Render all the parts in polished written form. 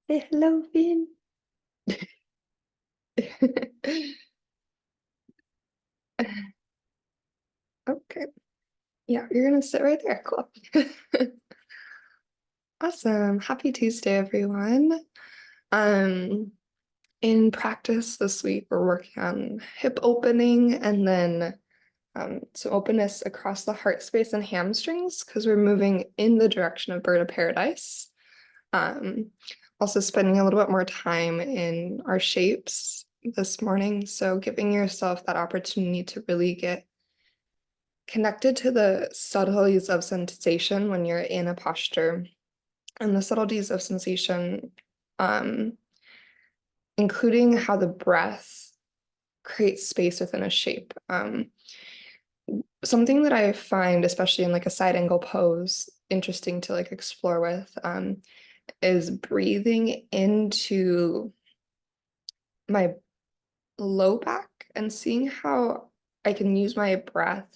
Say hello, Finn. Okay. Yeah, you're gonna sit right there. Cool. Awesome. Happy Tuesday, everyone. Um, in practice this week, we're working on hip opening and then some openness across the heart space and hamstrings because we're moving in the direction of bird of paradise. Um, Also spending a little bit more time in our shapes this morning. So giving yourself that opportunity to really get connected to the subtleties of sensation when you're in a posture. And the subtleties of sensation, um, including how the breath creates space within a shape. Something that I find, especially in like a side angle pose, interesting to like explore with, is breathing into my low back and seeing how I can use my breath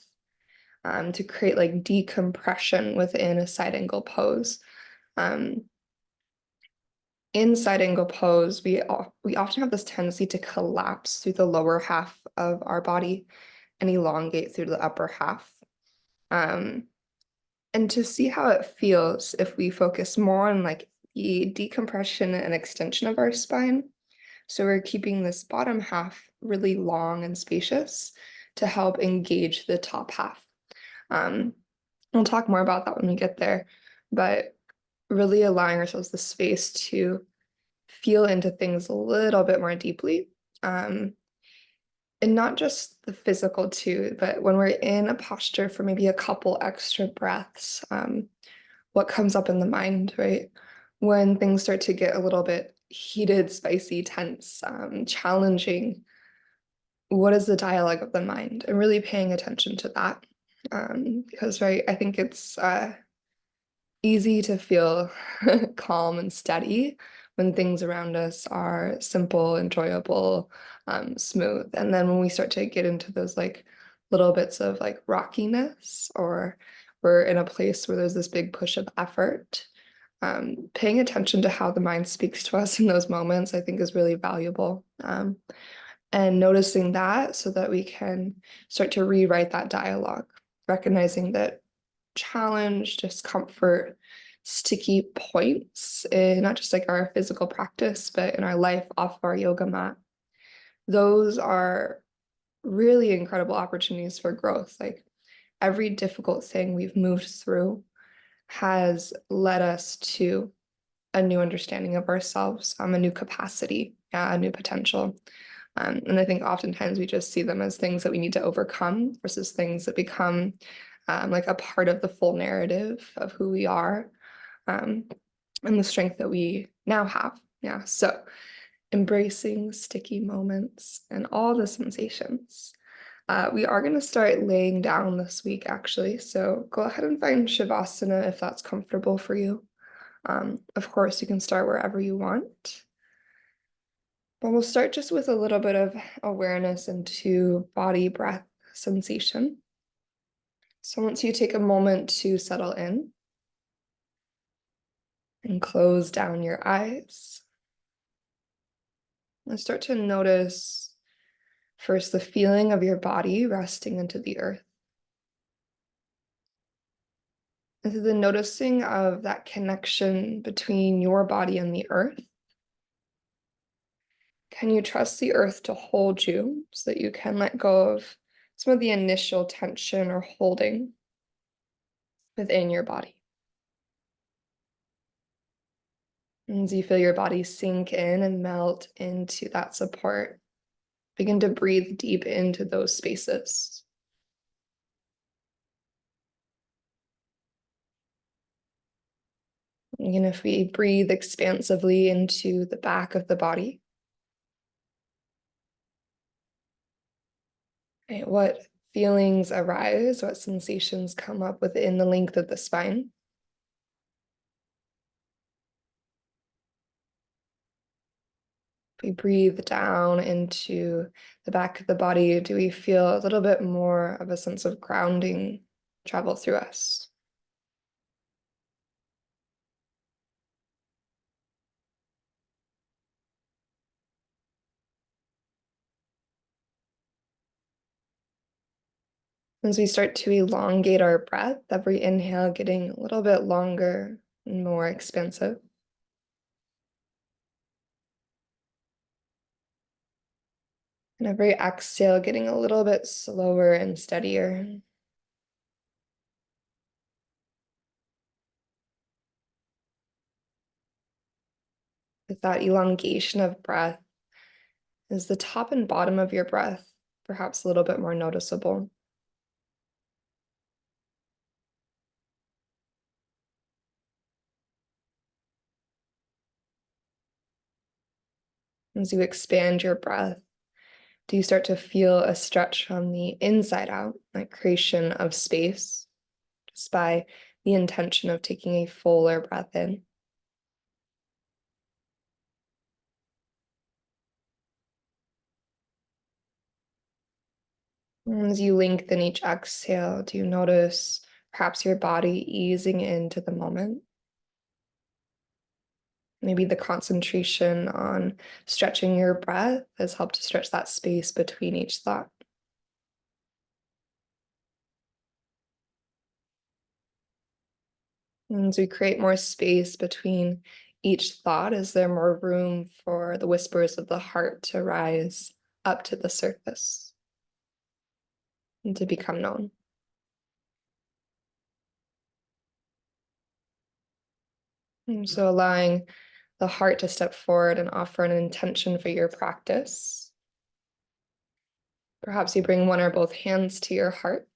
to create like decompression within a side angle pose. Um, in side angle pose, we often have this tendency to collapse through the lower half of our body and elongate through the upper half. Um, and to see how it feels if we focus more on like the decompression and extension of our spine. So we're keeping this bottom half really long and spacious to help engage the top half. Um, we'll talk more about that when we get there, but really allowing ourselves the space to feel into things a little bit more deeply. And not just the physical too, but when we're in a posture for maybe a couple extra breaths, what comes up in the mind, right? When things start to get a little bit heated, spicy, tense, challenging, what is the dialogue of the mind? And really paying attention to that. Because, right, I think it's easy to feel calm and steady when things around us are simple, enjoyable, smooth. And then when we start to get into those like little bits of like rockiness, or we're in a place where there's this big push of effort, paying attention to how the mind speaks to us in those moments, I think is really valuable. And noticing that so that we can start to rewrite that dialogue, recognizing that challenge, discomfort, sticky points in not just like our physical practice, but in our life off of our yoga mat. Those are really incredible opportunities for growth. Like every difficult thing we've moved through has led us to a new understanding of ourselves, a new capacity, a new potential. And I think oftentimes we just see them as things that we need to overcome versus things that become like a part of the full narrative of who we are, and the strength that we now have. Yeah. So embracing sticky moments and all the sensations. We are going to start laying down this week, actually. So go ahead and find Shavasana if that's comfortable for you. Of course, you can start wherever you want. But we'll start just with a little bit of awareness into body, breath, sensation. So once you take a moment to settle in and close down your eyes, and start to notice first the feeling of your body resting into the earth. And through the noticing of that connection between your body and the earth, can you trust the earth to hold you so that you can let go of some of the initial tension or holding within your body? And as you feel your body sink in and melt into that support, begin to breathe deep into those spaces. Again, if we breathe expansively into the back of the body, right, what feelings arise, what sensations come up within the length of the spine? If we breathe down into the back of the body, do we feel a little bit more of a sense of grounding travel through us? As we start to elongate our breath, every inhale getting a little bit longer and more expansive. And every exhale getting a little bit slower and steadier. With that elongation of breath, is the top and bottom of your breath perhaps a little bit more noticeable? As you expand your breath, do you start to feel a stretch from the inside out, like creation of space, just by the intention of taking a fuller breath in? And as you lengthen each exhale, do you notice perhaps your body easing into the moment? Maybe the concentration on stretching your breath has helped to stretch that space between each thought. And as we create more space between each thought, is there more room for the whispers of the heart to rise up to the surface and to become known? And so allowing the heart to step forward and offer an intention for your practice. Perhaps you bring one or both hands to your heart.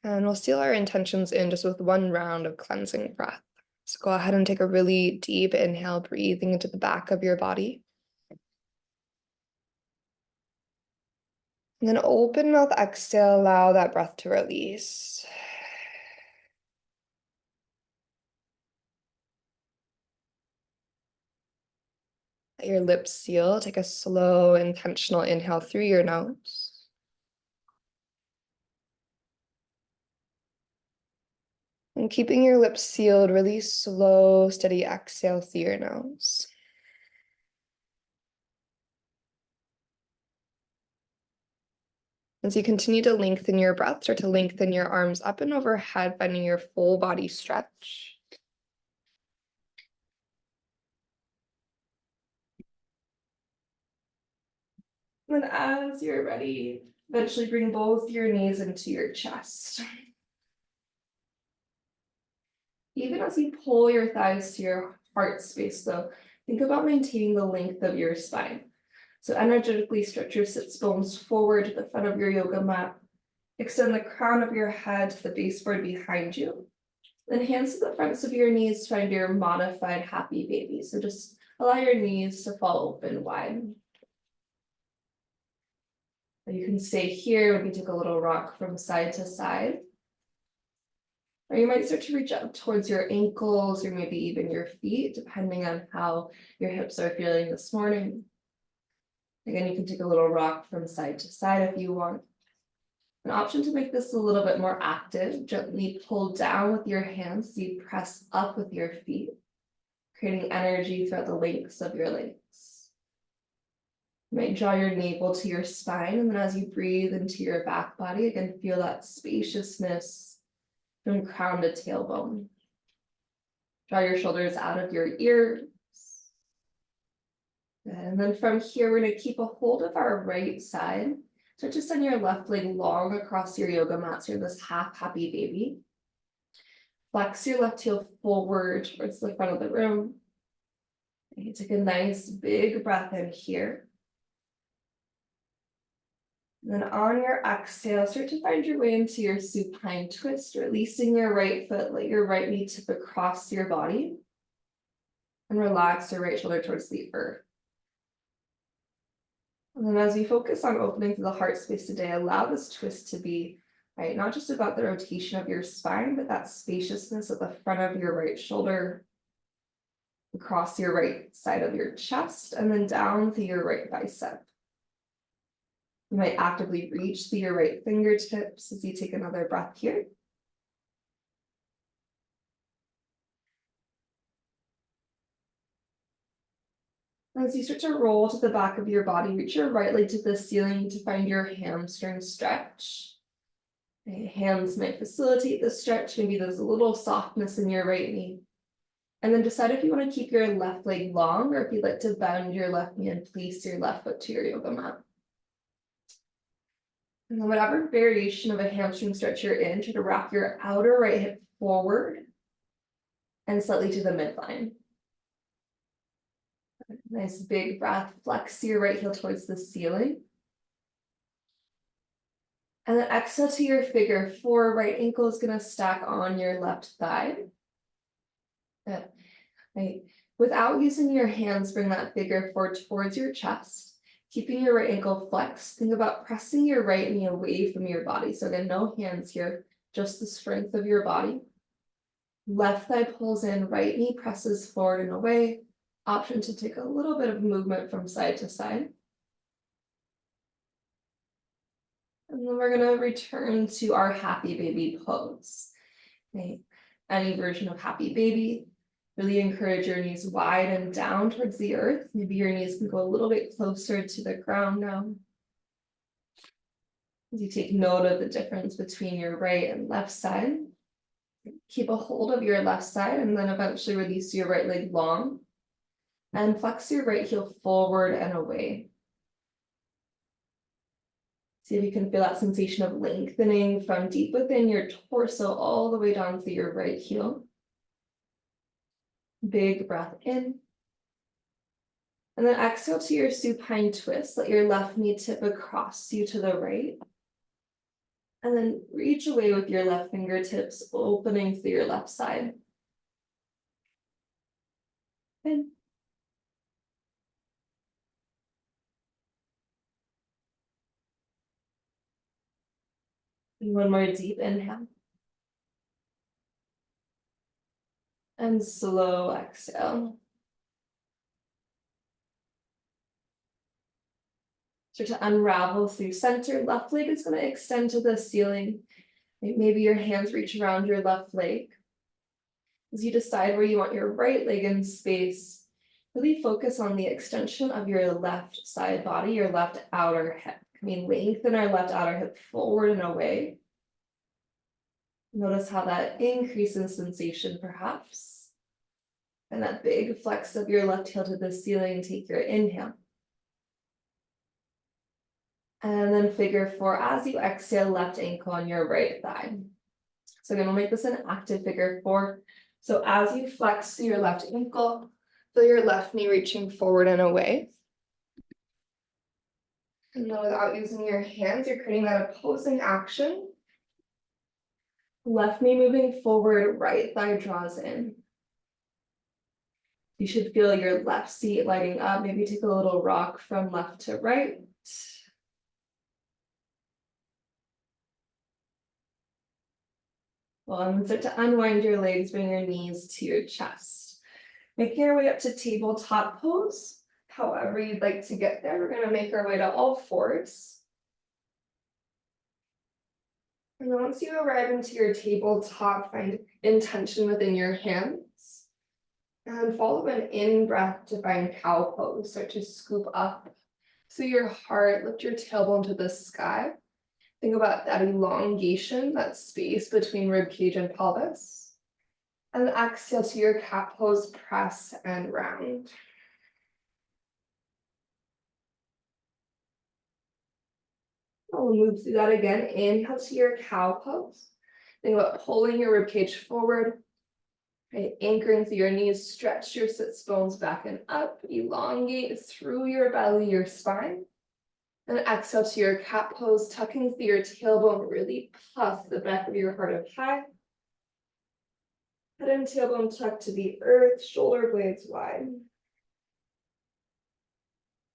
And we'll seal our intentions in just with one round of cleansing breath. So go ahead and take a really deep inhale, breathing into the back of your body. And then open mouth exhale, allow that breath to release. Let your lips seal. Take a slow, intentional inhale through your nose. And keeping your lips sealed, really slow, steady exhale through your nose. As you continue to lengthen your breath, start to lengthen your arms up and overhead, finding your full body stretch. And then as you're ready, eventually bring both your knees into your chest. Even as you pull your thighs to your heart space, though, think about maintaining the length of your spine. So energetically stretch your sits bones forward to the front of your yoga mat. Extend the crown of your head to the baseboard behind you. Then hands to the fronts of your knees, find your modified happy baby. So just allow your knees to fall open wide. You can stay here, maybe take a little rock from side to side. Or you might start to reach up towards your ankles or maybe even your feet, depending on how your hips are feeling this morning. Again, you can take a little rock from side to side if you want. An option to make this a little bit more active, gently pull down with your hands as you press up with your feet, creating energy throughout the lengths of your legs. You might draw your navel to your spine, and then as you breathe into your back body, again, feel that spaciousness from crown to tailbone. Draw your shoulders out of your ears. And then from here, we're going to keep a hold of our right side. So just send your left leg long across your yoga mat. So you're this half happy baby. Flex your left heel forward towards the front of the room. And you take a nice big breath in here. And then on your exhale, start to find your way into your supine twist, releasing your right foot, let your right knee tip across your body. And relax your right shoulder towards the earth. And then as you focus on opening to the heart space today, allow this twist to be, right, not just about the rotation of your spine, but that spaciousness at the front of your right shoulder, across your right side of your chest, and then down to your right bicep. You might actively reach through your right fingertips as you take another breath here. As you start to roll to the back of your body, reach your right leg to the ceiling to find your hamstring stretch. Hands might facilitate the stretch. Maybe there's a little softness in your right knee. And then decide if you want to keep your left leg long or if you'd like to bend your left knee and place your left foot to your yoga mat. And then whatever variation of a hamstring stretch you're in, try to wrap your outer right hip forward and slightly to the midline. Nice big breath, flex your right heel towards the ceiling. And then exhale to your figure four, right ankle is gonna stack on your left thigh. Good. Right. Without using your hands, bring that figure four towards your chest, keeping your right ankle flexed. Think about pressing your right knee away from your body. So again, no hands here, just the strength of your body. Left thigh pulls in, right knee presses forward and away. Option to take a little bit of movement from side to side. And then we're gonna return to our happy baby pose. Okay. Any version of happy baby. Really encourage your knees wide and down towards the earth. Maybe your knees can go a little bit closer to the ground now. As you take note of the difference between your right and left side. Keep a hold of your left side and then eventually release your right leg long. And flex your right heel forward and away. See if you can feel that sensation of lengthening from deep within your torso all the way down to your right heel. Big breath in. And then exhale to your supine twist. Let your left knee tip across you to the right. And then reach away with your left fingertips, opening through your left side. In. And one more deep inhale. And slow exhale. Start to unravel through center. Left leg is going to extend to the ceiling. Maybe your hands reach around your left leg. As you decide where you want your right leg in space, really focus on the extension of your left side body, your left outer hip. Lengthen our left outer hip forward and away. Notice how that increases sensation, perhaps. And that big flex of your left heel to the ceiling, take your inhale. And then figure four, as you exhale, left ankle on your right thigh. So again, we'll make this an active figure four. So as you flex your left ankle, feel your left knee reaching forward and away. And then without using your hands, you're creating that opposing action. Left knee moving forward, right thigh draws in. You should feel your left seat lighting up. Maybe take a little rock from left to right. Well, and start to unwind your legs, bring your knees to your chest. Making our way up to tabletop pose. However you'd like to get there, we're going to make our way to all fours. And then once you arrive into your tabletop, find intention within your hands. And follow an in-breath to find cow pose. Start to scoop up through your heart, lift your tailbone to the sky. Think about that elongation, that space between ribcage and pelvis. And exhale to your cat pose, press and round. We'll move through that again. Inhale to your cow pose. Think about pulling your ribcage forward. Okay, anchoring through your knees, stretch your sits bones back and up, elongate through your belly, your spine. And exhale to your cat pose, tucking through your tailbone, really puff the back of your heart up high. Head and tailbone tucked to the earth, shoulder blades wide.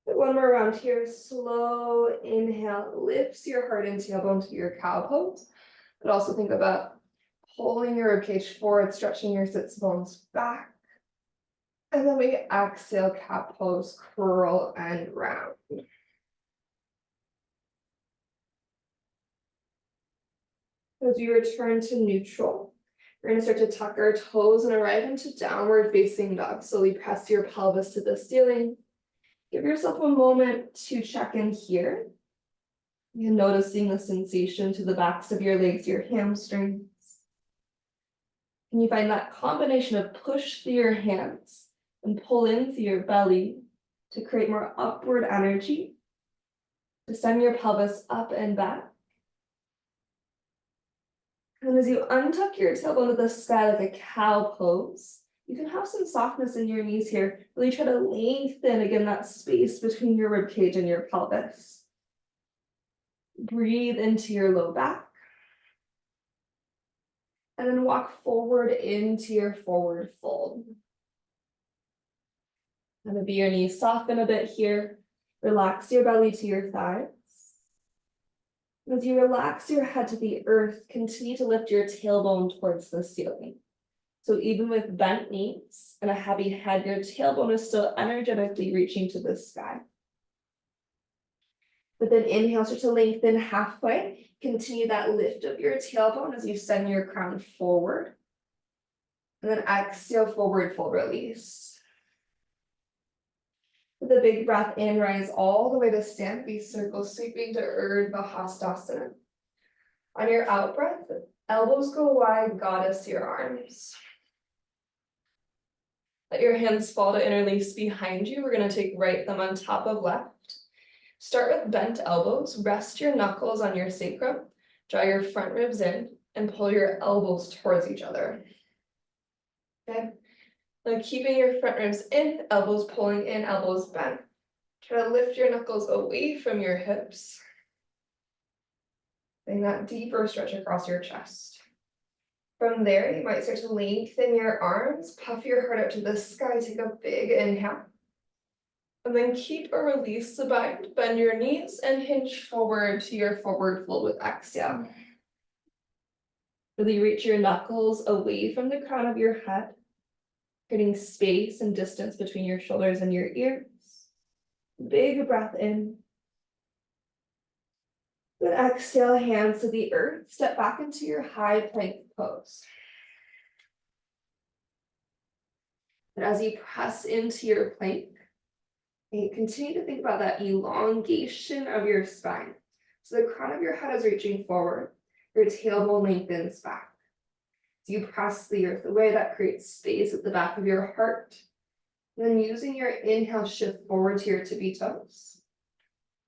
But one more round here, slow inhale, lifts your heart and tailbone to your cow pose. But also think about pulling your ribcage forward, stretching your sits bones back. And then we exhale, cat pose, curl and round. As we return to neutral, we're going to start to tuck our toes and arrive into downward facing dog. Slowly press your pelvis to the ceiling. Give yourself a moment to check in here. You're noticing the sensation to the backs of your legs, your hamstrings. Can you find that combination of push through your hands and pull in through your belly to create more upward energy, to send your pelvis up and back? And as you untuck your tailbone to the sky like a cow pose, you can have some softness in your knees here. Really try to lengthen again that space between your rib cage and your pelvis. Breathe into your low back. And then walk forward into your forward fold. And maybe your knees soften a bit here. Relax your belly to your thighs. As you relax your head to the earth, continue to lift your tailbone towards the ceiling. So even with bent knees and a heavy head, your tailbone is still energetically reaching to the sky. But then inhale, start to lengthen halfway. Continue that lift of your tailbone as you send your crown forward. And then exhale, forward fold release. With a big breath in, rise all the way to stand, circle sweeping to dvijāsana. On your out breath, elbows go wide, goddess your arms. Let your hands fall to interlace behind you. We're going to take right thumb on top of left. Start with bent elbows. Rest your knuckles on your sacrum. Draw your front ribs in and pull your elbows towards each other. Okay. Now keeping your front ribs in, elbows pulling in, elbows bent. Try to lift your knuckles away from your hips. Getting that deeper stretch across your chest. From there, you might start to lengthen your arms, puff your heart up to the sky, take a big inhale. And then keep or release the bind, bend your knees and hinge forward to your forward fold with exhale. Really reach your knuckles away from the crown of your head, creating space and distance between your shoulders and your ears. Big breath in. Then exhale, hands to the earth. Step back into your high plank pose. And as you press into your plank, continue to think about that elongation of your spine. So the crown of your head is reaching forward. Your tailbone lengthens back. As you press the earth away, that creates space at the back of your heart. And then using your inhale, shift forward to your tippy toes.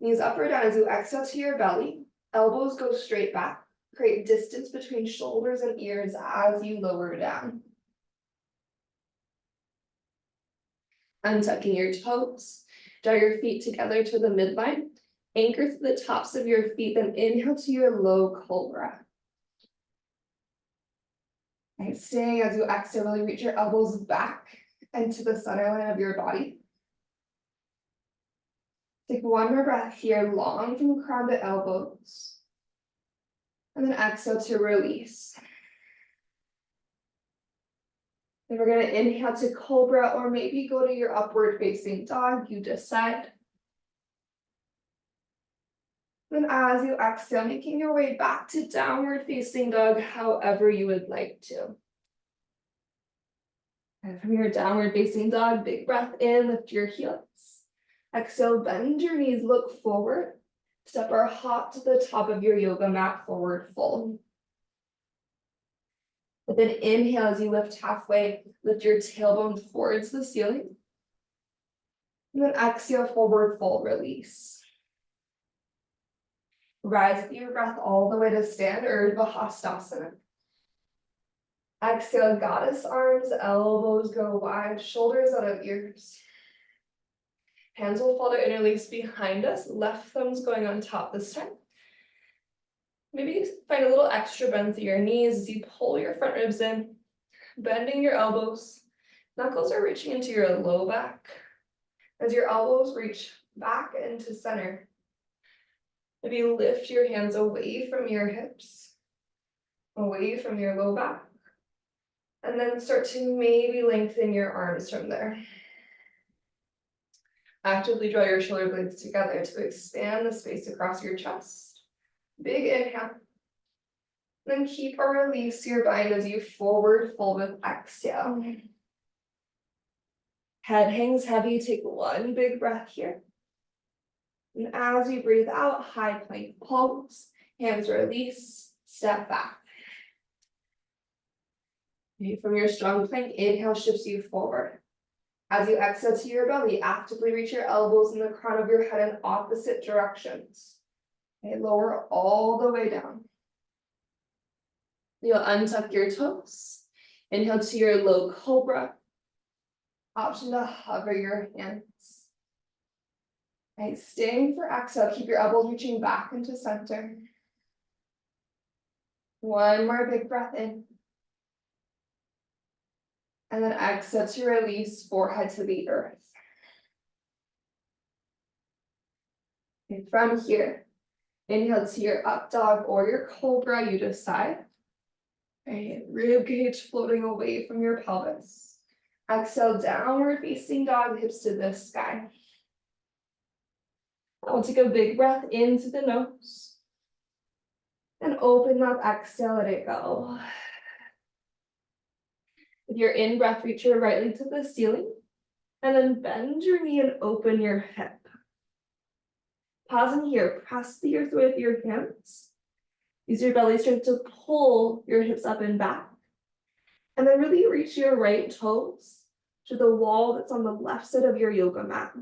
Knees up or down as you exhale to your belly. Elbows go straight back. Create distance between shoulders and ears as you lower down. Untucking your toes. Draw your feet together to the midline. Anchor through the tops of your feet, then inhale to your low cobra. And staying as you exhale, really reach your elbows back into the center line of your body. Take one more breath here, long from crown to elbows. And then exhale to release. And we're going to inhale to cobra, or maybe go to your upward facing dog, you decide. Then as you exhale, making your way back to downward facing dog, however you would like to. And from your downward facing dog, big breath in, lift your heels. Exhale, bend your knees, look forward. Step or hop to the top of your yoga mat, forward fold. But then inhale as you lift halfway, lift your tailbone towards the ceiling. And then exhale, forward fold, release. Rise with your breath all the way to stand, or dvijāsana. Exhale, goddess arms, elbows go wide, shoulders out of ears. Hands will fall to interlace behind us, left thumb's going on top this time. Maybe find a little extra bend through your knees as you pull your front ribs in, bending your elbows. Knuckles are reaching into your low back. As your elbows reach back into center, maybe lift your hands away from your hips, away from your low back, and then start to maybe lengthen your arms from there. Actively draw your shoulder blades together to expand the space across your chest. Big inhale. Then keep or release your bind as you forward fold with exhale. Head hangs heavy, take one big breath here. And as you breathe out, high plank pose, hands release, step back. Okay, from your strong plank, inhale shifts you forward. As you exhale to your belly, actively reach your elbows and the crown of your head in opposite directions. Okay, lower all the way down. You'll untuck your toes. Inhale to your low cobra. Option to hover your hands. Okay, staying for exhale, keep your elbows reaching back into center. One more big breath in. And then exhale to release, forehead to the earth. And from here, inhale to your up dog or your cobra, you decide. Right, rib cage floating away from your pelvis. Exhale, downward facing dog, hips to the sky. I'll take a big breath into the nose. And open mouth, exhale, let it go. With your in-breath, reach your right leg to the ceiling. And then bend your knee and open your hip. Pause in here, press the earth with your hands. Use your belly strength to pull your hips up and back. And then really reach your right toes to the wall that's on the left side of your yoga mat.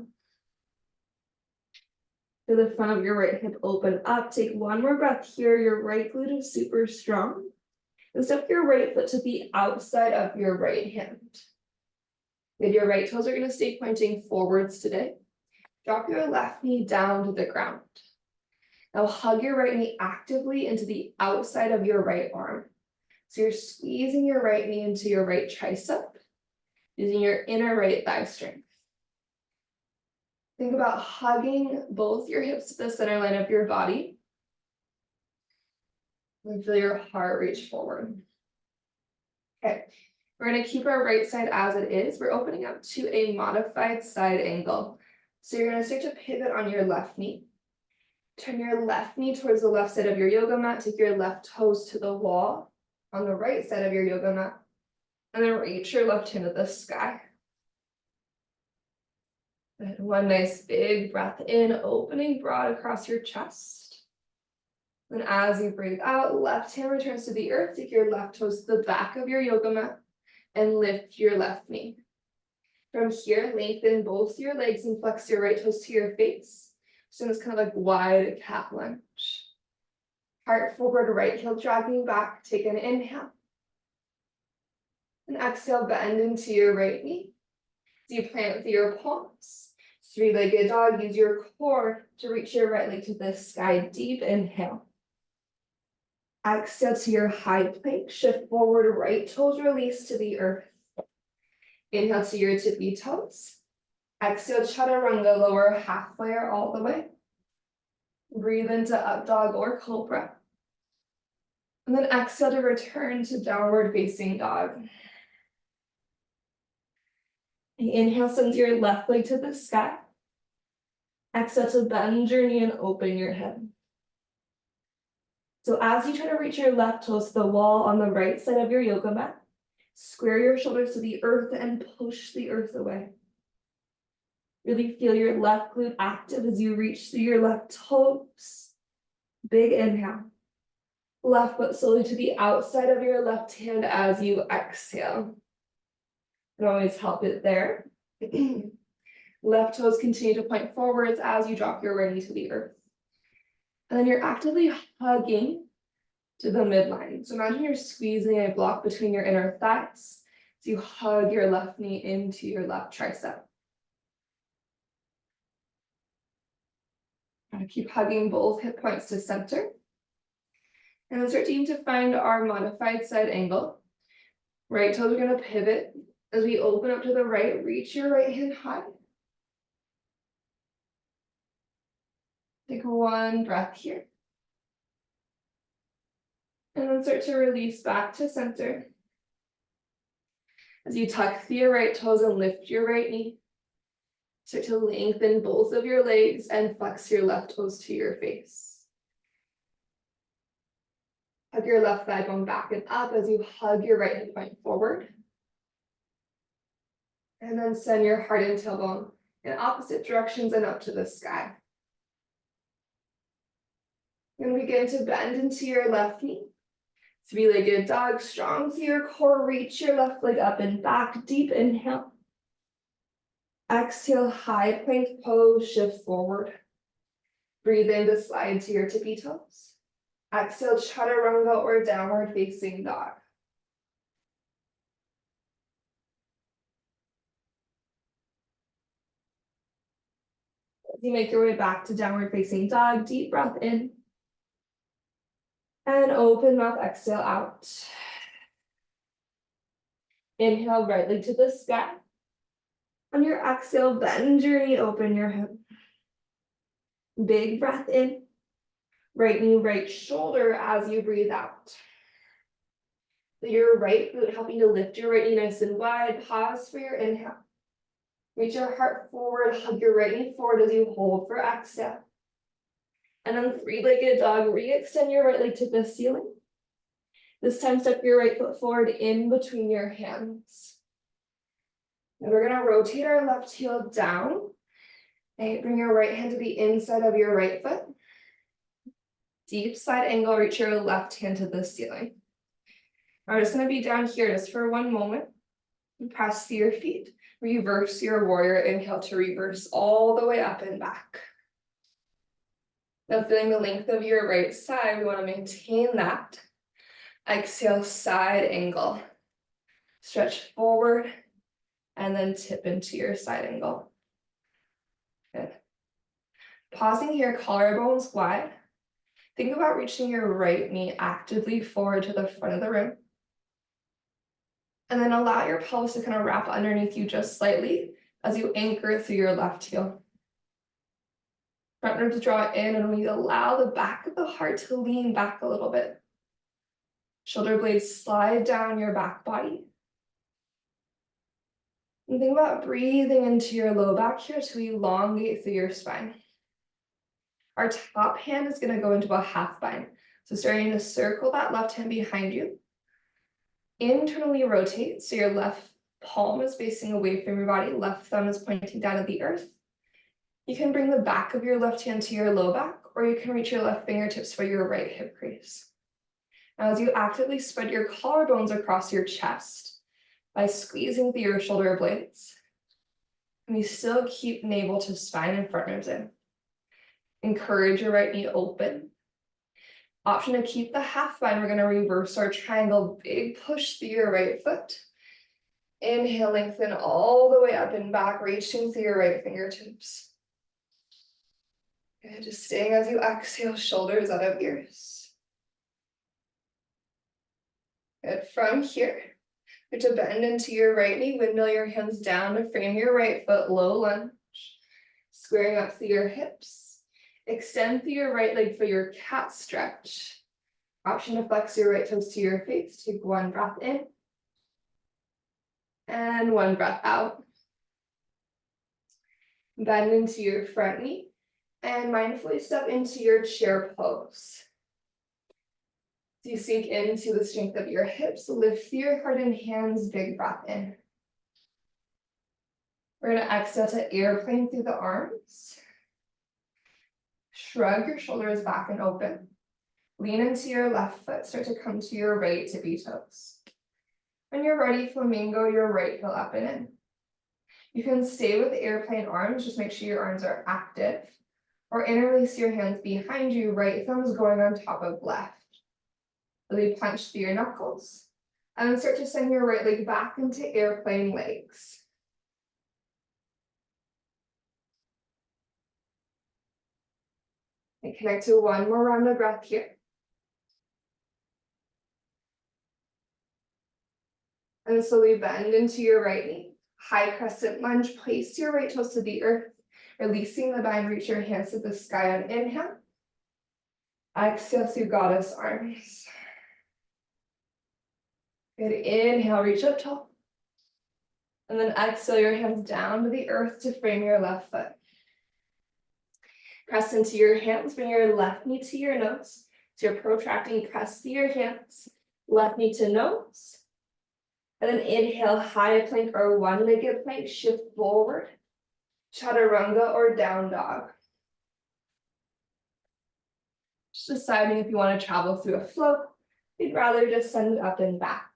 To the front of your right hip, open up. Take one more breath here. Your right glute is super strong. And step your right foot to the outside of your right hand. With your right toes are going to stay pointing forwards today. Drop your left knee down to the ground. Now hug your right knee actively into the outside of your right arm. So you're squeezing your right knee into your right tricep, using your inner right thigh strength. Think about hugging both your hips to the center line of your body. And feel your heart reach forward. Okay, we're going to keep our right side as it is. We're opening up to a modified side angle. So you're going to start to pivot on your left knee. Turn your left knee towards the left side of your yoga mat. Take your left toes to the wall on the right side of your yoga mat. And then reach your left hand to the sky. And one nice big breath in, opening broad across your chest. And as you breathe out, left hand returns to the earth. Take your left toes to the back of your yoga mat and lift your left knee. From here, lengthen both your legs and flex your right toes to your face. So it's kind of like wide cat lunge. Heart forward, right heel dragging back. Take an inhale. And exhale, bend into your right knee. So you plant with your palms. Three-legged dog, use your core to reach your right leg to the sky. Deep inhale. Exhale to your high plank. Shift forward, right toes release to the earth. Inhale to your tippy toes. Exhale, chaturanga, lower halfway or all the way. Breathe into up dog or cobra. And then exhale to return to downward facing dog. Inhale, send your left leg to the sky. Exhale to bend your knee and open your head. So as you try to reach your left toes to the wall on the right side of your yoga mat, square your shoulders to the earth and push the earth away. Really feel your left glute active as you reach through your left toes. Big inhale. Left foot slowly to the outside of your left hand as you exhale. You can always help it there. Left toes continue to point forwards as you drop your right knee to the earth. And then you're actively hugging to the midline. So imagine you're squeezing a block between your inner thighs. So you hug your left knee into your left tricep. And keep hugging both hip points to center. And then start to find our modified side angle. Right toes are going to pivot. As we open up to the right, reach your right hand high. Take one breath here. And then start to release back to center. As you tuck through your right toes and lift your right knee. Start to lengthen both of your legs and flex your left toes to your face. Hug your left thigh bone back and up as you hug your right hip point forward. And then send your heart and tailbone in opposite directions and up to the sky. And begin to bend into your left knee. Three-legged dog, strong through your core. Reach your left leg up and back. Deep inhale. Exhale, high plank pose, shift forward. Breathe in to slide to your tippy toes. Exhale, chaturanga or downward facing dog. As you make your way back to downward facing dog, deep breath in. And open mouth, exhale out. Inhale, right leg to the sky. On your exhale, bend your knee, open your hip. Big breath in. Right knee, right shoulder as you breathe out. Your right foot helping to lift your right knee nice and wide. Pause for your inhale. Reach your heart forward, hug your right knee forward as you hold for exhale. And then three-legged dog, re-extend your right leg to the ceiling. This time, step your right foot forward in between your hands. And we're gonna rotate our left heel down. Okay, bring your right hand to the inside of your right foot. Deep side angle, reach your left hand to the ceiling. We're just gonna be down here just for one moment. Press through your feet. Reverse your warrior. Inhale to reverse all the way up and back. Now feeling the length of your right side, we want to maintain that. Exhale, side angle. Stretch forward and then tip into your side angle. Good. Pausing here, collarbones wide. Think about reaching your right knee actively forward to the front of the room. And then allow your pelvis to kind of wrap underneath you just slightly as you anchor through your left heel. Front ribs draw in, and we allow the back of the heart to lean back a little bit. Shoulder blades slide down your back body. And think about breathing into your low back here to elongate through your spine. Our top hand is going to go into a half bind. So starting to circle that left hand behind you. Internally rotate, so your left palm is facing away from your body, left thumb is pointing down at the earth. You can bring the back of your left hand to your low back, or you can reach your left fingertips for your right hip crease. Now, as you actively spread your collarbones across your chest by squeezing through your shoulder blades, and you still keep navel to spine and front ribs in. Encourage your right knee open. Option to keep the half bind, we're going to reverse our triangle, big push through your right foot. Inhale, lengthen all the way up and back, reaching through your right fingertips. And just staying as you exhale, shoulders out of ears. Good. From here, you're to bend into your right knee, windmill your hands down to frame your right foot, low lunge. Squaring up through your hips. Extend through your right leg for your cat stretch. Option to flex your right toes to your face. Take one breath in. And one breath out. Bend into your front knee. And mindfully step into your chair pose. As you sink into the strength of your hips, lift through your heart and hands, big breath in. We're going to exhale to airplane through the arms. Shrug your shoulders back and open. Lean into your left foot, start to come to your right tippy toes. When you're ready, flamingo your right heel up and in. You can stay with the airplane arms, just make sure your arms are active. Or interlace your hands behind you, right thumb's going on top of left. Really punch through your knuckles. And then start to send your right leg back into airplane legs. And connect to one more round of breath here. And slowly bend into your right knee. High crescent lunge, place your right toes to the earth. Releasing the bind, reach your hands to the sky on inhale. Exhale through goddess arms. Good, inhale, reach up tall. And then exhale your hands down to the earth to frame your left foot. Press into your hands, bring your left knee to your nose. So you're protracting, press to your hands. Left knee to nose. And then inhale, high plank or one-legged plank, shift forward. Chaturanga or down dog. Just deciding if you want to travel through a flow. You'd rather just send it up and back.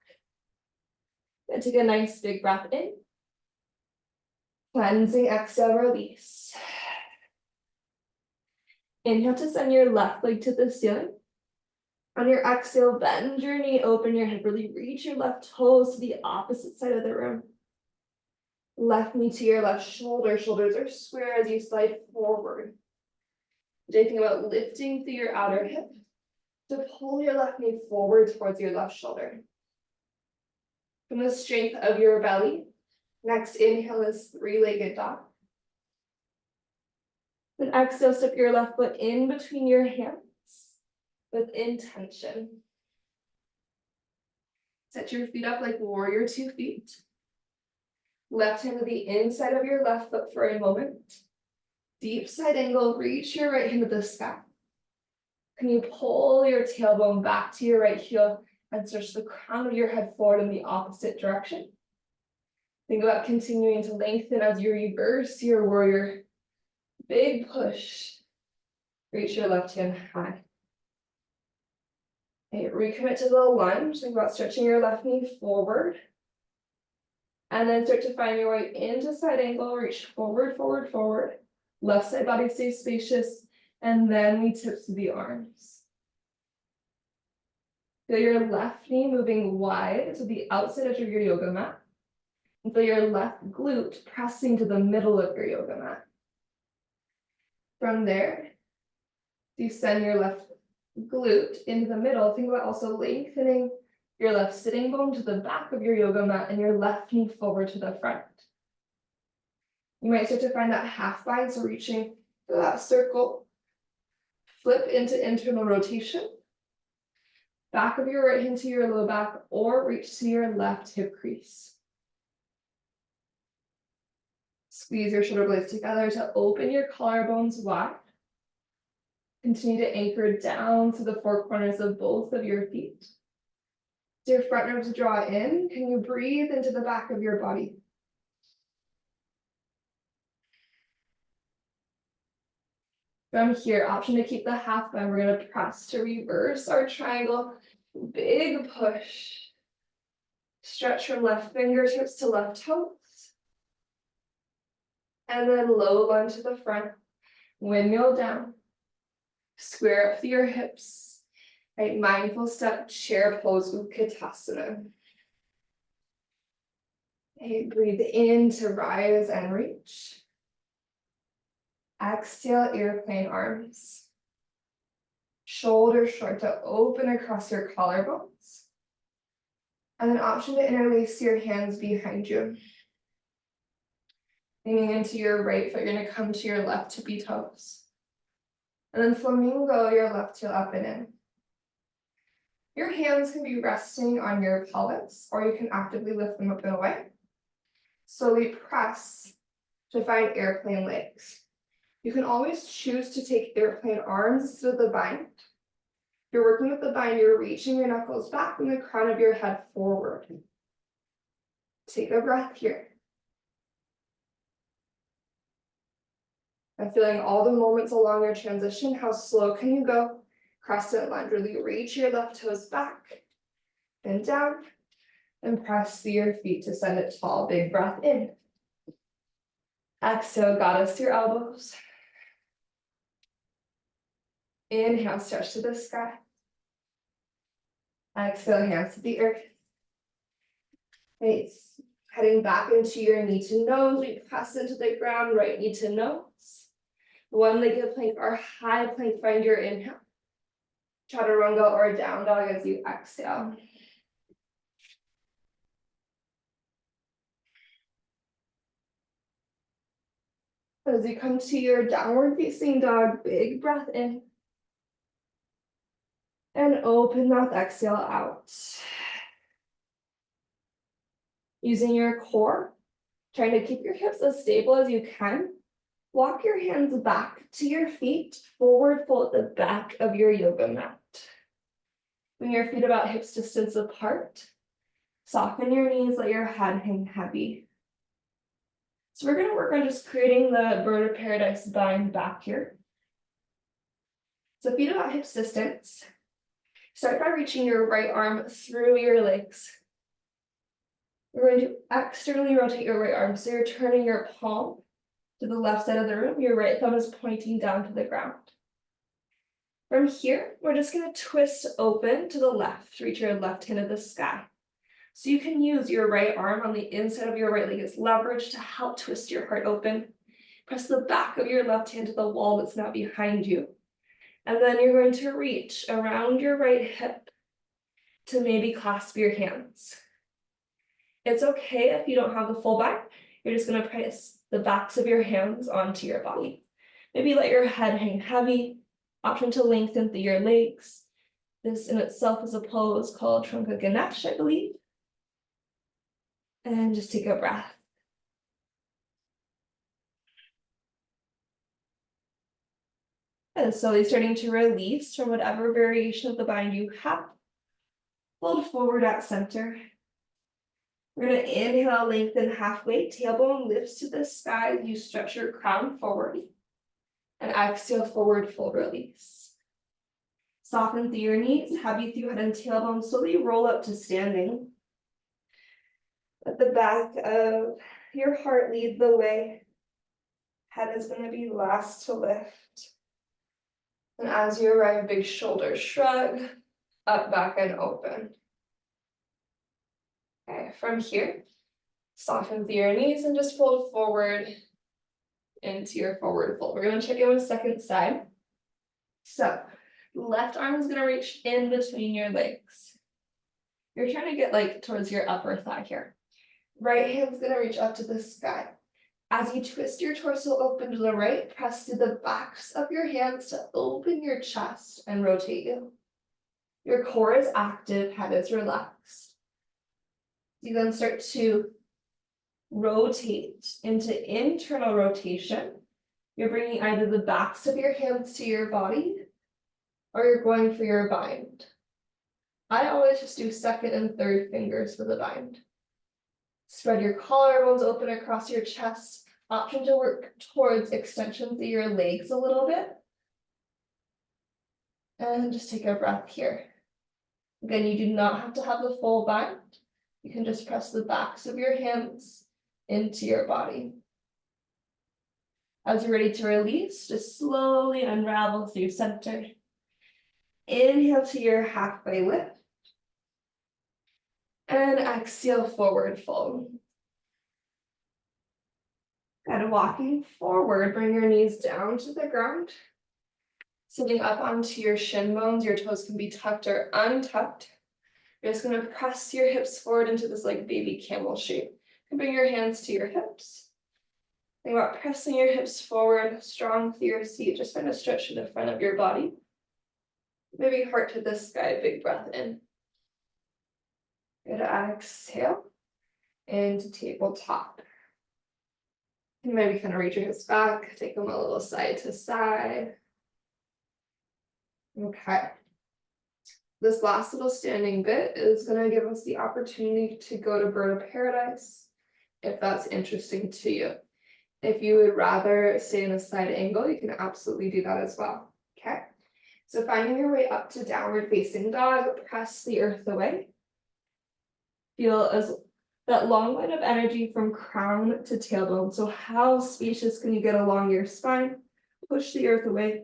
Then take a nice big breath in. Cleansing, exhale, release. Inhale to send your left leg to the ceiling. On your exhale, bend your knee, open your hip, really reach your left toes to the opposite side of the room. Left knee to your left shoulder, shoulders are square as you slide forward. Think about lifting through your outer hip to pull your left knee forward towards your left shoulder. From the strength of your belly, next inhale is three-legged dog. Then exhale, step your left foot in between your hands with intention. Set your feet up like warrior 2 feet. Left hand to the inside of your left foot for a moment. Deep side angle, reach your right hand to the sky. Can you pull your tailbone back to your right heel and stretch the crown of your head forward in the opposite direction? Think about continuing to lengthen as you reverse your warrior. Big push. Reach your left hand high. Okay, recommit to the lunge. Think about stretching your left knee forward. And then start to find your way into side angle. Reach forward, forward, forward. Left side body stays spacious. And then we tip to the arms. Feel your left knee moving wide to the outside edge of your yoga mat. And feel your left glute pressing to the middle of your yoga mat. From there, descend your left glute into the middle. Think about also lengthening your left sitting bone to the back of your yoga mat and your left knee forward to the front. You might start to find that half bind, so reaching for that circle. Flip into internal rotation. Back of your right hand to your low back or reach to your left hip crease. Squeeze your shoulder blades together to open your collarbones wide. Continue to anchor down to the four corners of both of your feet. As your front ribs draw in, can you breathe into the back of your body? From here, option to keep the half bend. We're going to press to reverse our triangle. Big push. Stretch from left fingertips to left toes. And then low lunge to the front. Windmill down. Square up through your hips. Right, mindful step, chair pose, Utkatasana. Okay, breathe in to rise and reach. Exhale, airplane arms. Shoulders start to open across your collarbones. And then option to interlace your hands behind you. Leaning into your right foot, you're going to come to your left tippy toes. And then flamingo your left heel up and in. Your hands can be resting on your pelvis, or you can actively lift them up and away. Slowly press to find airplane legs. You can always choose to take airplane arms instead of the bind. If you're working with the bind, you're reaching your knuckles back and the crown of your head forward. Take a breath here. And feeling all the moments along your transition, how slow can you go? Crescent lunge, really reach your left toes back and down and press through your feet to send it tall. Big breath in. Exhale, goddess to your elbows. Inhale, stretch to the sky. Exhale, hands to the earth. Right. Heading back into your knee to nose, we press into the ground, right knee to nose. One-legged plank or high plank, find your inhale. Chaturanga or down dog as you exhale. As you come to your downward facing dog, big breath in. And open mouth, exhale out. Using your core, trying to keep your hips as stable as you can. Walk your hands back to your feet, forward fold the back of your yoga mat. Bring your feet about hips distance apart. Soften your knees, let your head hang heavy. So we're going to work on just creating the bird of paradise bind back here. So feet about hips distance. Start by reaching your right arm through your legs. We're going to externally rotate your right arm, so you're turning your palm to the left side of the room. Your right thumb is pointing down to the ground. From here, we're just going to twist open to the left, reach your left hand to the sky. So you can use your right arm on the inside of your right leg as leverage to help twist your heart open. Press the back of your left hand to the wall that's now behind you. And then you're going to reach around your right hip to maybe clasp your hands. It's okay if you don't have the full back. You're just going to press the backs of your hands onto your body. Maybe let your head hang heavy. Option to lengthen through your legs. This in itself is a pose called Trunka Ganesh, I believe. And just take a breath. And slowly starting to release from whatever variation of the bind you have. Fold forward at center. We're going to inhale, lengthen halfway, tailbone lifts to the sky. You stretch your crown forward. And exhale, forward fold release. Soften through your knees, heavy through head and tailbone. Slowly roll up to standing. Let the back of your heart lead the way. Head is going to be last to lift. And as you arrive, big shoulder shrug, up, back, and open. Okay, from here, soften through your knees and just fold forward into your forward fold. We're going to check in with second side. So, left arm is going to reach in between your legs. You're trying to get like towards your upper thigh here. Right hand's going to reach up to the sky. As you twist your torso open to the right, press to the backs of your hands to open your chest and rotate you. Your core is active, head is relaxed. You then start to rotate into internal rotation. You're bringing either the backs of your hands to your body, or you're going for your bind. I always just do second and third fingers for the bind. Spread your collarbones open across your chest. Option to work towards extension through your legs a little bit. And just take a breath here. Again, you do not have to have the full bind. You can just press the backs of your hands into your body. As you're ready to release, just slowly unravel through center. Inhale to your halfway lift. And exhale, forward fold. And walking forward, bring your knees down to the ground. Sitting up onto your shin bones, your toes can be tucked or untucked. You're just going to press your hips forward into this like baby camel shape. You can bring your hands to your hips. Think about pressing your hips forward, strong through your seat. Just trying to stretch to the front of your body. Maybe heart to the sky, big breath in. Good, exhale into tabletop. You maybe kind of reach your hips back, take them a little side to side. Okay. This last little standing bit is going to give us the opportunity to go to bird of paradise, if that's interesting to you. If you would rather stay in a side angle, you can absolutely do that as well. Okay. So finding your way up to downward facing dog, press the earth away. Feel as that long line of energy from crown to tailbone. So how spacious can you get along your spine? Push the earth away.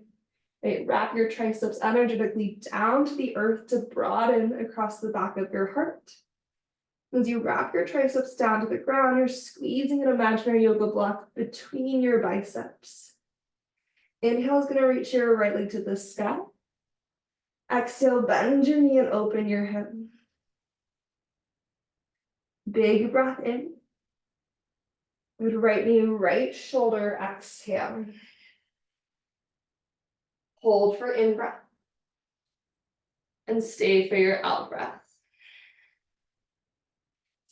Right, wrap your triceps energetically down to the earth to broaden across the back of your heart. As you wrap your triceps down to the ground, you're squeezing an imaginary yoga block between your biceps. Inhale is going to reach your right leg to the sky. Exhale, bend your knee and open your hip. Big breath in. Good right knee, right shoulder, exhale. Hold for in-breath. And stay for your out-breath.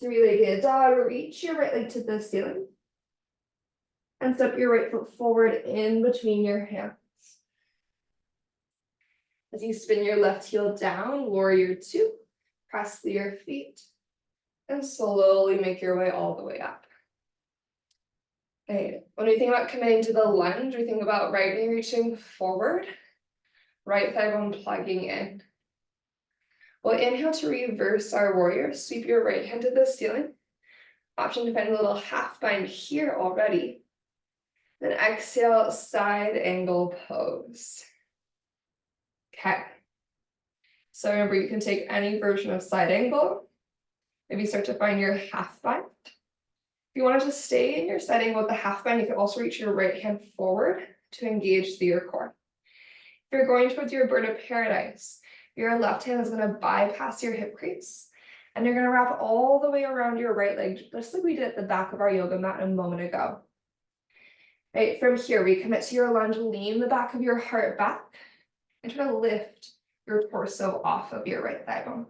Three-legged dog, reach your right leg to the ceiling. And step your right foot forward in between your hands. As you spin your left heel down, warrior two, press through your feet. And slowly make your way all the way up. Okay. When we think about committing to the lunge, we think about right knee reaching forward, right thigh bone plugging in. We'll inhale to reverse our warrior. Sweep your right hand to the ceiling. Option to find a little half bind here already. Then exhale, side angle pose. Okay. So remember, you can take any version of side angle. Maybe start to find your half bind. If you want to just stay in your side angle with the half bind, you can also reach your right hand forward to engage through your core. If you're going towards your bird of paradise, your left hand is going to bypass your hip crease, and you're going to wrap all the way around your right leg, just like we did at the back of our yoga mat a moment ago. Right, from here, we commit to your lunge, lean the back of your heart back, and try to lift your torso off of your right thigh bone.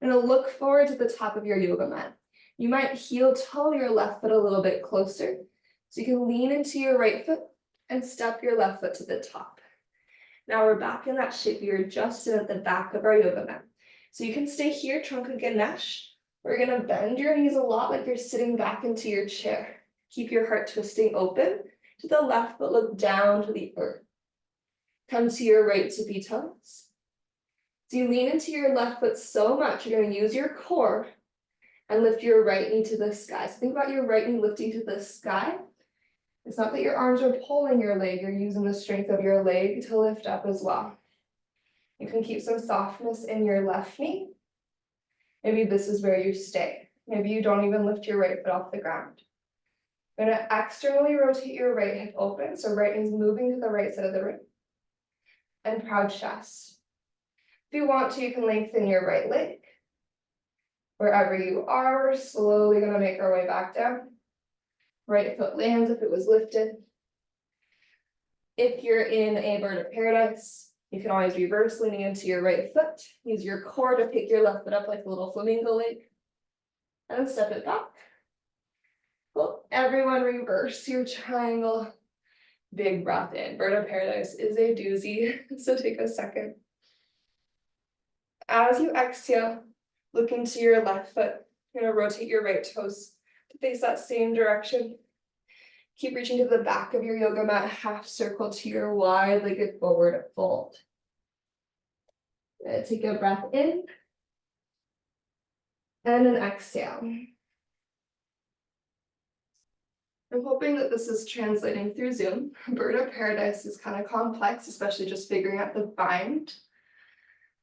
And look forward to the top of your yoga mat. You might heel toe your left foot a little bit closer, so you can lean into your right foot and step your left foot to the top. Now we're back in that shape we were just in at the back of our yoga mat. So you can stay here, Trunka Ganesh. We're gonna bend your knees a lot like you're sitting back into your chair. Keep your heart twisting open to the left, but look down to the earth. Come to your right tippy toes. So you lean into your left foot so much, you're gonna use your core and lift your right knee to the sky. So think about your right knee lifting to the sky. It's not that your arms are pulling your leg, you're using the strength of your leg to lift up as well. You can keep some softness in your left knee. Maybe this is where you stay. Maybe you don't even lift your right foot off the ground. You're gonna externally rotate your right hip open, so right knee is moving to the right side of the ring. And proud chest. If you want to, you can lengthen your right leg. Wherever you are, we're slowly gonna make our way back down. Right foot lands if it was lifted. If you're in a bird of paradise, you can always reverse leaning into your right foot. Use your core to pick your left foot up like a little flamingo leg. And step it back. Cool. Everyone reverse your triangle. Big breath in. Bird of paradise is a doozy, so take a second. As you exhale, look into your left foot. You're gonna rotate your right toes to face that same direction. Keep reaching to the back of your yoga mat, half circle to your wide-legged forward fold. Take a breath in, and an exhale. I'm hoping that this is translating through Zoom. Bird of paradise is kind of complex, especially just figuring out the bind.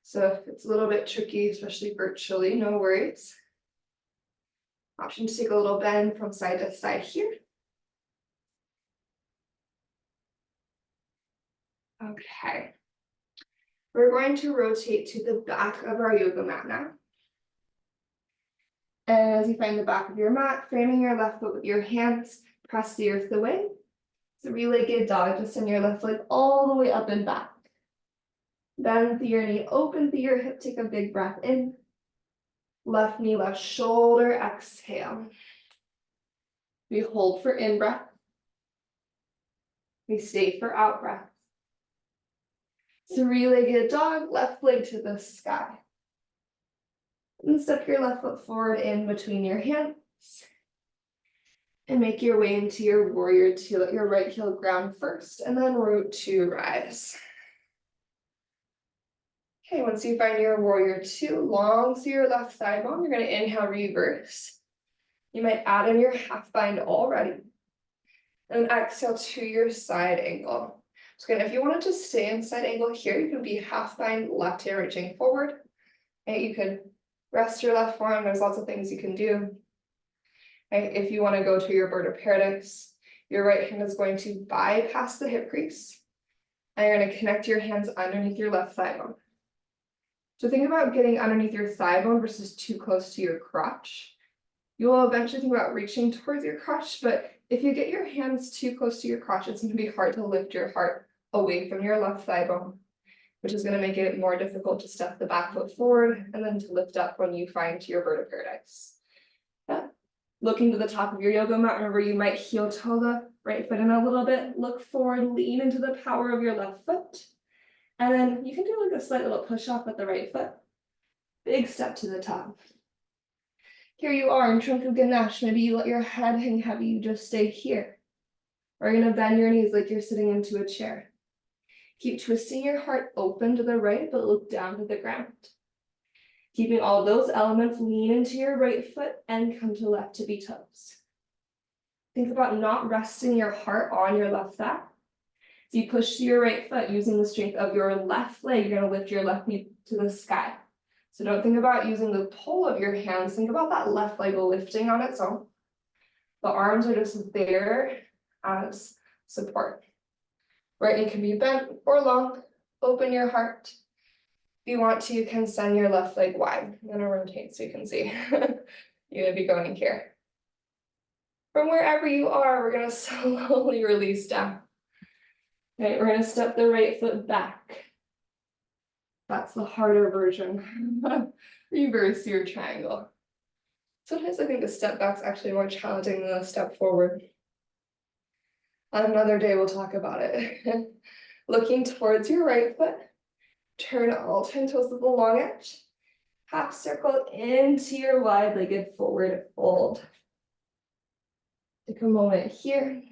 So if it's a little bit tricky, especially virtually, no worries. Option to take a little bend from side to side here. Okay. We're going to rotate to the back of our yoga mat now. And as you find the back of your mat, framing your left foot with your hands, press the earth away. Three-legged dog, just send your left leg all the way up and back. Bend through your knee, open through your hip, take a big breath in. Left knee, left shoulder, exhale. We hold for in-breath. We stay for out-breath. Three-legged dog, left leg to the sky. And step your left foot forward in between your hands. And make your way into your warrior two. Let your right heel ground first, and then root to rise. Okay, once you find your warrior two, long through your left thigh bone, you're going to inhale, reverse. You might add in your half bind already. And exhale to your side angle. So again, if you wanted to stay in side angle here, you can be half bind, left hand reaching forward. And you could rest your left forearm. There's lots of things you can do. Okay, if you want to go to your bird of paradise, your right hand is going to bypass the hip crease. And you're going to connect your hands underneath your left thigh bone. So think about getting underneath your thigh bone versus too close to your crotch. You will eventually think about reaching towards your crotch, but if you get your hands too close to your crotch, it's going to be hard to lift your heart away from your left thigh bone, which is going to make it more difficult to step the back foot forward and then to lift up when you find your bird of paradise. Yeah. Looking to the top of your yoga mat, remember you might heel toe the right foot in a little bit, look forward, lean into the power of your left foot. And then you can do like a slight little push off with the right foot. Big step to the top. Here you are in Trunk of Ganesh. Maybe you let your head hang heavy, you just stay here. Or you're gonna bend your knees like you're sitting into a chair. Keep twisting your heart open to the right, but look down to the ground. Keeping all those elements, lean into your right foot and come to left tippy toes. Think about not resting your heart on your left thigh. As you push to your right foot using the strength of your left leg, you're going to lift your left knee to the sky. So don't think about using the pull of your hands. Think about that left leg lifting on its own. The arms are just there as support. Right knee can be bent or long. Open your heart. If you want to, you can send your left leg wide. I'm going to rotate so you can see. You're going to be going here. From wherever you are, we're going to slowly release down. Okay, we're going to step the right foot back. That's the harder version. Reverse your triangle. Sometimes I think a step back's actually more challenging than a step forward. On another day, we'll talk about it. Looking towards your right foot, turn all 10 toes to the long edge. Half circle into your wide-legged forward fold. Take a moment here.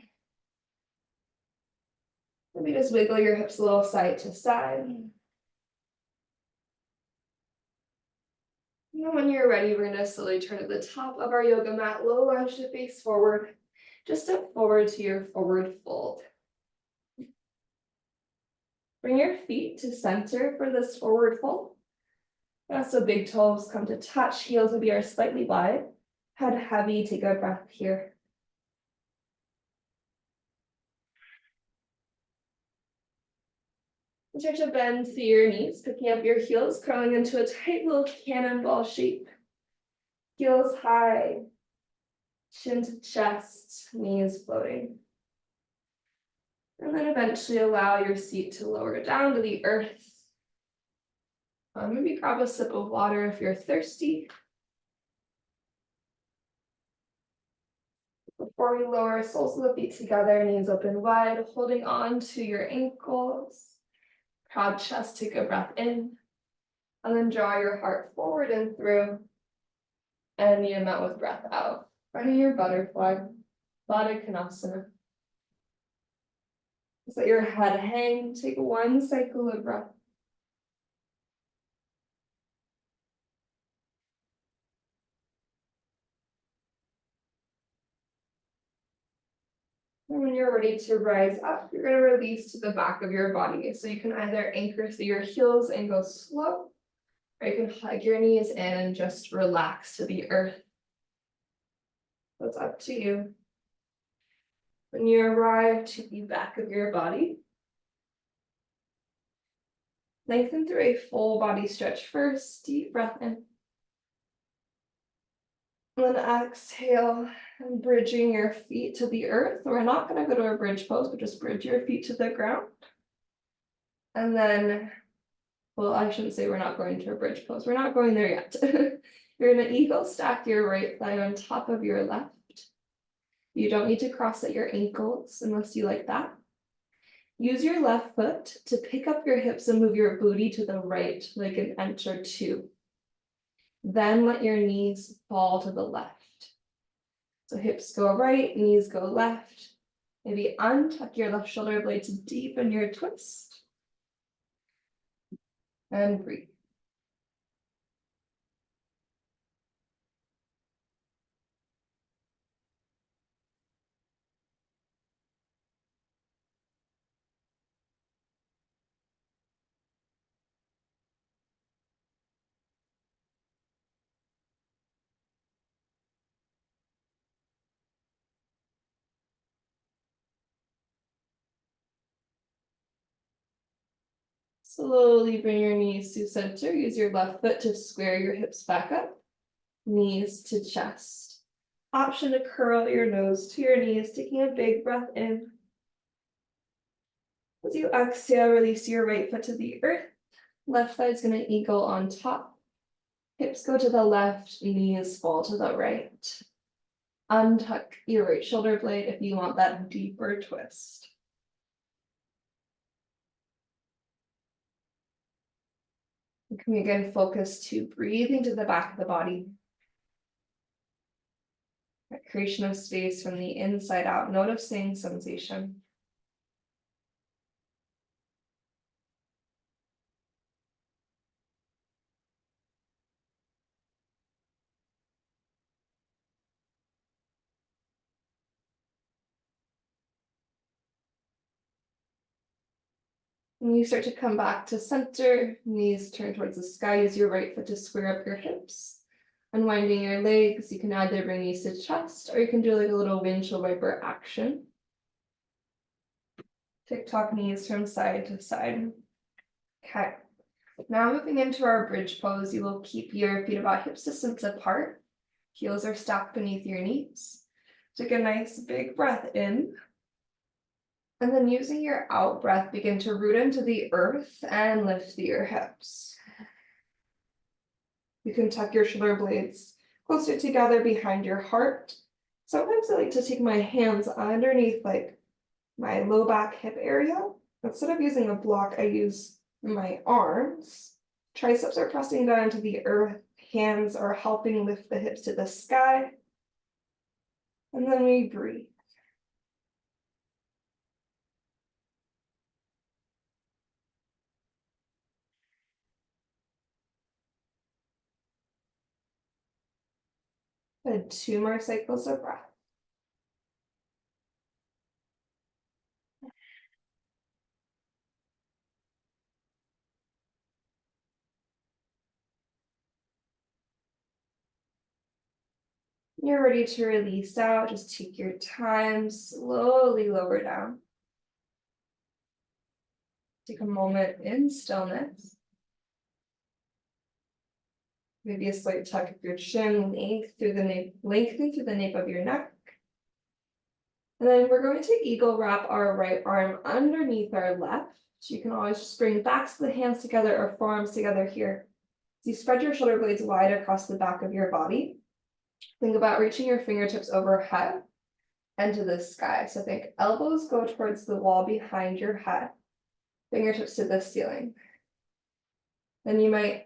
Maybe just wiggle your hips a little side to side. And when you're ready, we're going to slowly turn to the top of our yoga mat, low lunge to face forward. Just step forward to your forward fold. Bring your feet to center for this forward fold. So big toes come to touch, heels maybe are slightly wide. Head heavy, take a breath here. Start to bend through your knees, picking up your heels, curling into a tight little cannonball shape. Heels high, chin to chest, knees floating. And then eventually allow your seat to lower down to the earth. Maybe grab a sip of water if you're thirsty. Before we lower soles of the feet together, knees open wide, holding on to your ankles. Proud chest, take a breath in. And then draw your heart forward and through. And Niyama with breath out. Finding your butterfly, Baddha Konasana. Just let your head hang. Take one cycle of breath. And when you're ready to rise up, you're going to release to the back of your body. So you can either anchor through your heels and go slow, or you can hug your knees in and just relax to the earth. That's up to you. When you arrive to the back of your body, lengthen through a full body stretch first. Deep breath in. And then exhale, and bridging your feet to the earth. We're not going to go to a bridge pose, but just bridge your feet to the ground. And then, well, I shouldn't say we're not going to a bridge pose. We're not going there yet. You're going to eagle stack your right thigh on top of your left. You don't need to cross at your ankles unless you like that. Use your left foot to pick up your hips and move your booty to the right, like an inch or two. Then let your knees fall to the left. So hips go right, knees go left. Maybe untuck your left shoulder blade to deepen your twist. And breathe. Slowly bring your knees to center. Use your left foot to square your hips back up. Knees to chest. Option to curl your nose to your knees, taking a big breath in. As you exhale, release your right foot to the earth. Left thigh is going to eagle on top. Hips go to the left, knees fall to the right. Untuck your right shoulder blade if you want that deeper twist. And can we again focus to breathing to the back of the body? That creation of space from the inside out, noticing sensation. When you start to come back to center, knees turn towards the sky, use your right foot to square up your hips. Unwinding your legs, you can either bring knees to chest, or you can do like a little windshield wiper action. Tick-tock knees from side to side. Okay. Now moving into our bridge pose, you will keep your feet about hips distance apart. Heels are stacked beneath your knees. Take a nice big breath in. And then using your out breath, begin to root into the earth and lift through your hips. You can tuck your shoulder blades closer together behind your heart. Sometimes I like to take my hands underneath like my low back hip area. Instead of using a block, I use my arms. Triceps are pressing down into the earth. Hands are helping lift the hips to the sky. And then we breathe. And 2 more cycles of breath. You're ready to release out. Just take your time, slowly lower down. Take a moment in stillness. Maybe a slight tuck of your chin, lengthening through the nape of your neck. And then we're going to eagle wrap our right arm underneath our left. So you can always just bring backs of the hands together or forearms together here. So you spread your shoulder blades wide across the back of your body. Think about reaching your fingertips overhead and to the sky. So think elbows go towards the wall behind your head, fingertips to the ceiling. Then you might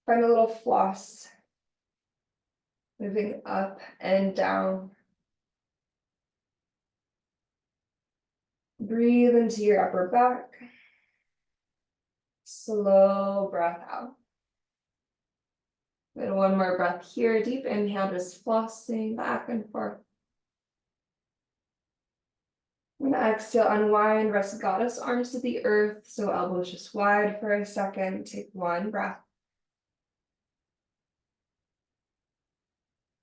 find a little floss moving up and down. Breathe into your upper back. Slow breath out. And one more breath here. Deep inhale, just flossing back and forth. And exhale, unwind, rest goddess arms to the earth. So elbows just wide for a second. Take one breath.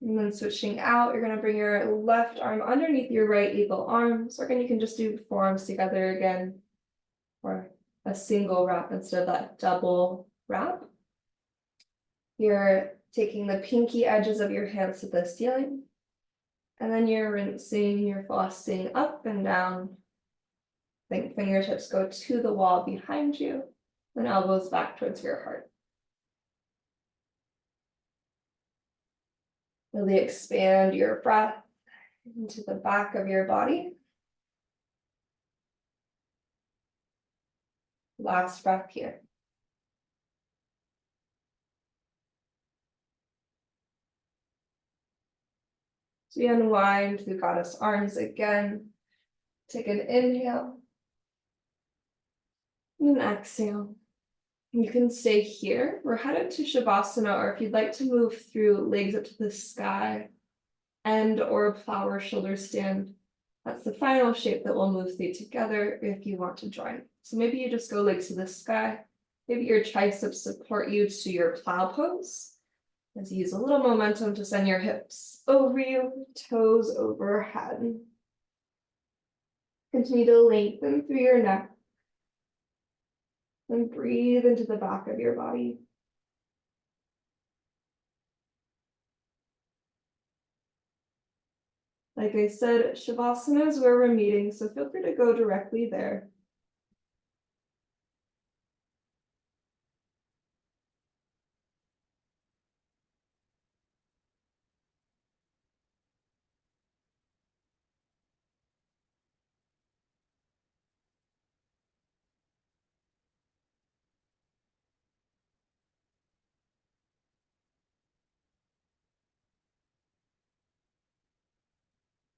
And then switching out, you're going to bring your left arm underneath your right eagle arms. Or again, you can just do forearms together again, or a single wrap instead of that double wrap. You're taking the pinky edges of your hands to the ceiling. And then you're rinsing, you're flossing up and down. Think fingertips go to the wall behind you, then elbows back towards your heart. Really expand your breath into the back of your body. Last breath here. So we unwind through goddess arms again. Take an inhale. And an exhale. You can stay here. We're headed to Shavasana, or if you'd like to move through legs up to the sky and or flower shoulder stand, that's the final shape that we'll move through together if you want to join. So maybe you just go legs to the sky. Maybe your triceps support you to your plow pose. As you use a little momentum to send your hips over you, toes overhead. Continue to lengthen through your neck. And breathe into the back of your body. Like I said, Shavasana is where we're meeting, so feel free to go directly there.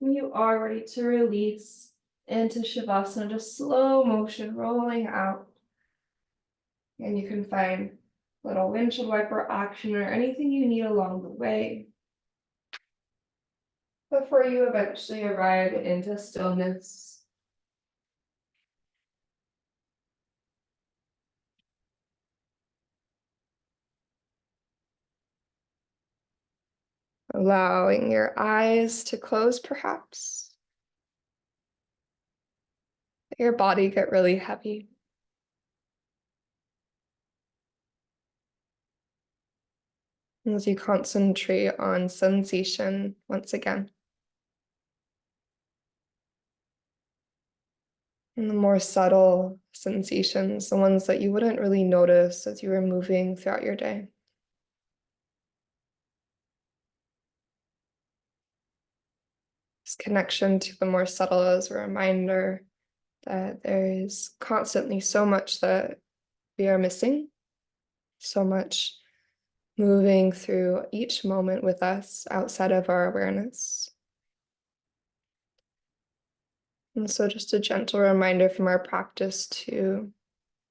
When you are ready to release into Shavasana, just slow motion rolling out. And you can find little windshield wiper action or anything you need along the way before you eventually arrive into stillness. Allowing your eyes to close, perhaps. Let your body get really heavy. As you concentrate on sensation once again. And the more subtle sensations, the ones that you wouldn't really notice as you were moving throughout your day. This connection to the more subtle is a reminder that there is constantly so much that we are missing, so much moving through each moment with us outside of our awareness. And so just a gentle reminder from our practice to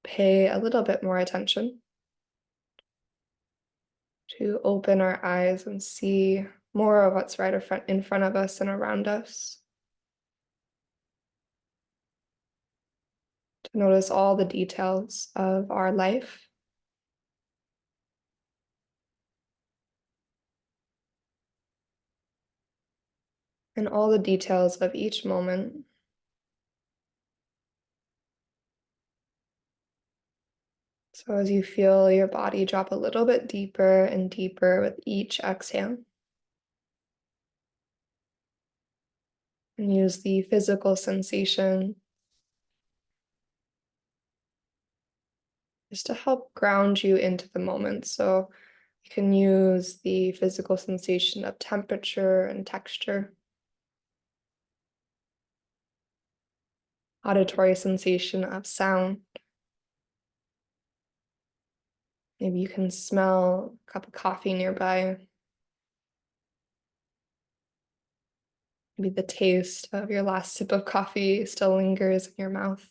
pay a little bit more attention, to open our eyes and see more of what's right in front of us and around us. To notice all the details of our life. And all the details of each moment. So as you feel your body drop a little bit deeper and deeper with each exhale. And use the physical sensation just to help ground you into the moment. So you can use the physical sensation of temperature and texture. Auditory sensation of sound. Maybe you can smell a cup of coffee nearby. Maybe the taste of your last sip of coffee still lingers in your mouth.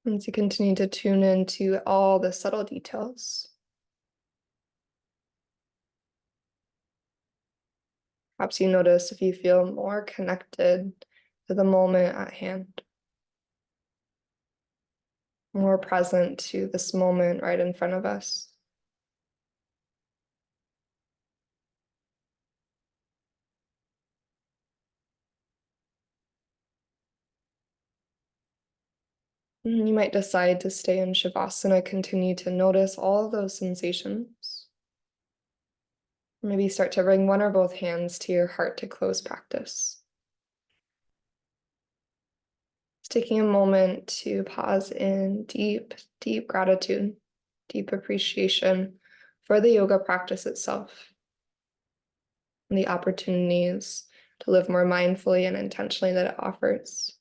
And to continue to tune into all the subtle details. Perhaps you notice if you feel more connected to the moment at hand. More present to this moment right in front of us. And you might decide to stay in Shavasana, continue to notice all of those sensations. Maybe start to bring one or both hands to your heart to close practice. Just taking a moment to pause in deep, deep gratitude, deep appreciation for the yoga practice itself, and the opportunities to live more mindfully and intentionally that it offers.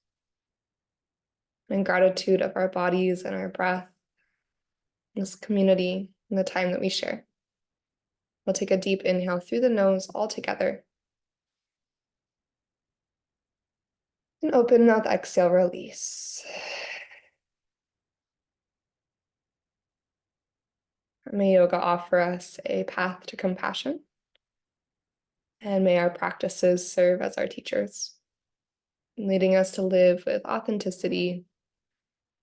And gratitude of our bodies and our breath, this community, and the time that we share. We'll take a deep inhale through the nose all together. And open mouth, exhale, release. May yoga offer us a path to compassion. And may our practices serve as our teachers, leading us to live with authenticity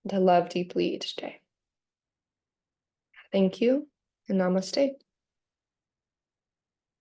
and to love deeply each day. Thank you, and namaste.